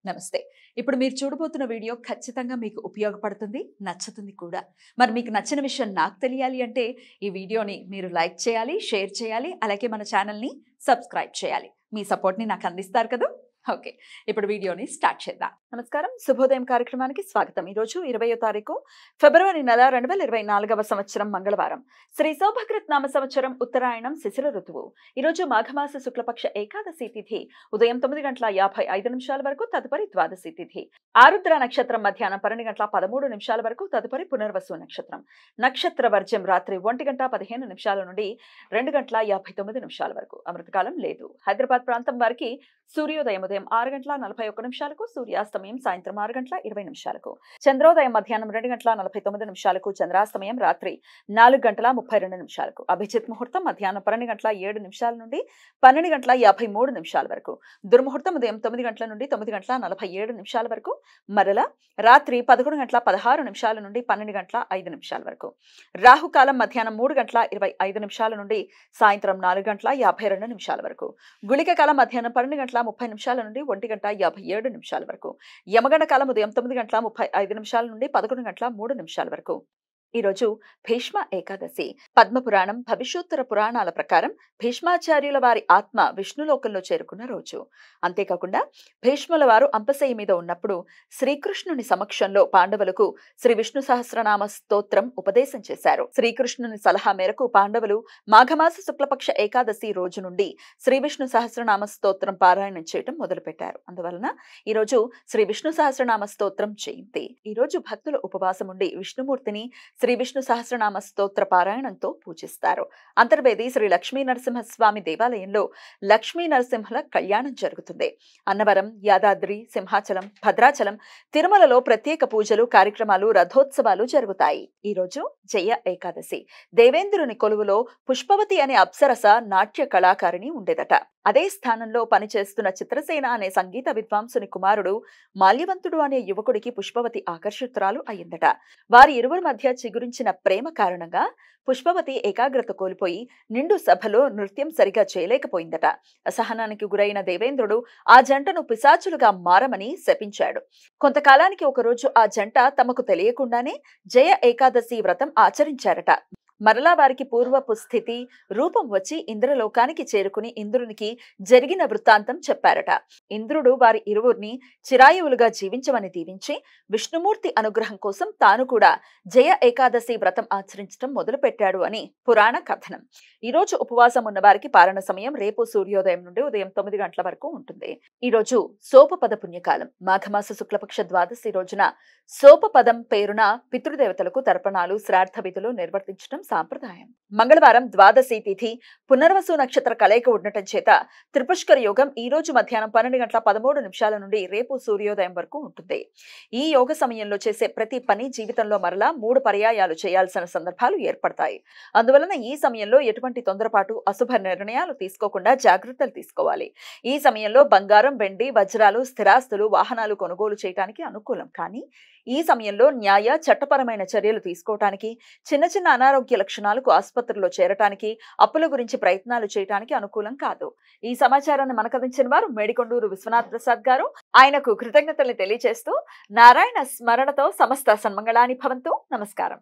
నమస్తే. ఇప్పుడు మీరు చూడబోతున్న వీడియో ఖచ్చితంగా మీకు ఉపయోగపడుతుంది, నచ్చుతుంది కూడా. మరి మీకు నచ్చిన విషయం నాకు తెలియాలి అంటే ఈ వీడియోని మీరు లైక్ చేయాలి, షేర్ చేయాలి, అలాగే మన ఛానల్‌ని సబ్స్క్రైబ్ చేయాలి. మీ సపోర్ట్‌ని నాకు అందిస్తారు కదా! ఓకే. ఇప్పుడు వీడియోని స్టార్ట్ చేద్దాం. నమస్కారం. శుభోదయం కార్యక్రమానికి స్వాగతం. ఈరోజు 20వ తారీఖు ఫిబ్రవరి నెల 2024వ సంవత్సరం మంగళవారం. శ్రీ శోభకృత్ నామ సంవత్సరం ఉత్తరాయణం శిశిర ఋతువు. ఈరోజు మాఘమాస శుక్లపక్ష ఏకాదశి తిథి ఉదయం 9:55 వరకు, తదుపరి ద్వాదశి తిథి. ఆరుద్ర నక్షత్రం మధ్యాహ్నం 12:13 వరకు, తదుపరి పునర్వసు నక్షత్రం. నక్షత్ర వర్జ్యం రాత్రి 1:15 నుండి 2:59 వరకు. అమృతకాలం లేదు. హైదరాబాద్ ప్రాంతం వారికి సూర్యోదయం ఉదయం 6:41, సూర్యాస్తమయం సాయంత్రం 6:20. చంద్రోదయం మధ్యాహ్నం 2:49, చంద్రాస్తమయం రాత్రి 4:32. అభిజిత్ ముహూర్తం మధ్యాహ్నం 12:07 నుండి 12:53 వరకు. దుర్ముహూర్తం ఉదయం 9 గంటల నుండి 9:47 వరకు, మరల రాత్రి 11:16 నుండి 12:05 వరకు. రాహుకాలం మధ్యాహ్నం 3:25 నుండి సాయంత్రం 4:52 వరకు. గుళిక కాలం మధ్యాహ్నం 12:30 నుండి 1:57 వరకు. యమగండ కాలం ఉదయం 9:35 నుండి 11:03 వరకు. ఈరోజు భీష్మ ఏకాదశి. పద్మపురాణం, భవిష్యోత్తర పురాణాల ప్రకారం భీష్మాచార్యుల వారి ఆత్మ విష్ణులోకంలో చేరుకున్న రోజు. అంతేకాకుండా భీష్ముల వారు అంపశయ్య మీద ఉన్నప్పుడు శ్రీకృష్ణుని సమక్షంలో పాండవులకు శ్రీ విష్ణు సహస్రనామ స్తోత్రం ఉపదేశం చేశారు. శ్రీకృష్ణుని సలహా మేరకు పాండవులు మాఘమాస శుక్లపక్ష ఏకాదశి రోజు నుండి శ్రీ విష్ణు సహస్రనామ స్తోత్రం పారాయణం చేయటం మొదలుపెట్టారు. అందువలన ఈరోజు శ్రీ విష్ణు సహస్రనామ స్తోత్రం జయంతి. ఈరోజు భక్తులు ఉపవాసం ఉండి విష్ణుమూర్తిని శ్రీ విష్ణు సహస్రనామ స్తోత్ర పారాయణంతో పూజిస్తారు. అంతర్వేది శ్రీ లక్ష్మీ నరసింహస్వామి దేవాలయంలో లక్ష్మీ నరసింహుల కళ్యాణం జరుగుతుంది. అన్నవరం, యాదాద్రి, సింహాచలం, భద్రాచలం, తిరుమలలో ప్రత్యేక పూజలు, కార్యక్రమాలు, రథోత్సవాలు జరుగుతాయి. ఈరోజు జయ ఏకాదశి. దేవేంద్రుని కొలువులో పుష్పవతి అనే అప్సరస నాట్య కళాకారిణి ఉండేదట. అదే స్థానంలో పనిచేస్తున్న చిత్రసేన అనే సంగీత విద్వాంసుని కుమారుడు మాల్యవంతుడు అనే యువకుడికి పుష్పవతి ఆకర్షితురాలు అయ్యిందట. వారి ఇరువురి మధ్య చిగురించిన ప్రేమ కారణంగా పుష్పవతి ఏకాగ్రత కోల్పోయి నిండు సభలో నృత్యం సరిగా చేయలేకపోయిందట. అసహనానికి గురైన దేవేంద్రుడు ఆ జంటను పిశాచులుగా మారమని శపించాడు. కొంతకాలానికి ఒకరోజు ఆ జంట తమకు తెలియకుండానే జయ ఏకాదశి వ్రతం ఆచరించారట. మరలా వారికి పూర్వపు స్థితి, రూపం వచ్చి ఇంద్రలోకానికి చేరుకుని ఇంద్రునికి జరిగిన వృత్తాంతం చెప్పారట. ఇంద్రుడు వారి ఇరువురిని చిరాయువులుగా జీవించమని దీవించి విష్ణుమూర్తి అనుగ్రహం కోసం తాను కూడా జయ ఏకాదశి వ్రతం ఆచరించడం మొదలుపెట్టాడు అని పురాణ కథనం. ఈరోజు ఉపవాసం ఉన్న వారికి పారణ సమయం రేపు సూర్యోదయం నుండి ఉదయం 9 గంటల వరకు ఉంటుంది. ఈరోజు సోపపద పుణ్యకాలం. మాఘమాస శుక్లపక్ష ద్వాదశి రోజున సోపపదం పేరున పితృదేవతలకు తర్పణాలు, శ్రాద్ధ విధులు నిర్వర్తించడం సాంప్రదాయం. మంగళవారం ద్వాదశి తిథి, పునర్వసు నక్షత్ర కలయిక ఉండటం చేత త్రిపుష్కర యోగం ఈ రోజు మధ్యాహ్నం 12:13 నుండి రేపు సూర్యోదయం వరకు ఉంటుంది. ఈ యోగ సమయంలో చేసే ప్రతి పని జీవితంలో మరలా 3 పర్యాయాలు చేయాల్సిన సందర్భాలు ఏర్పడతాయి. అందువలన ఈ సమయంలో ఎటువంటి తొందరపాటు, అశుభ నిర్ణయాలు తీసుకోకుండా జాగ్రత్తలు తీసుకోవాలి. ఈ సమయంలో బంగారం, వెండి, వజ్రాలు, స్థిరాస్తులు, వాహనాలు కొనుగోలు చేయడానికి అనుకూలం. కానీ ఈ సమయంలో న్యాయ, చట్టపరమైన చర్యలు తీసుకోవటానికి, చిన్న చిన్న అనారోగ్య లక్షణాలకు ఆసుపత్రిలో చేరటానికి, అప్పుల గురించి ప్రయత్నాలు చేయటానికి అనుకూలం కాదు. ఈ సమాచారాన్ని మనకందించిన వారు మేడికొండూరు విశ్వనాథ్ ప్రసాద్ గారు. ఆయనకు కృతజ్ఞతలు తెలియజేస్తూ నారాయణ స్మరణతో సమస్త సన్మంగళాని భవంతు. నమస్కారం.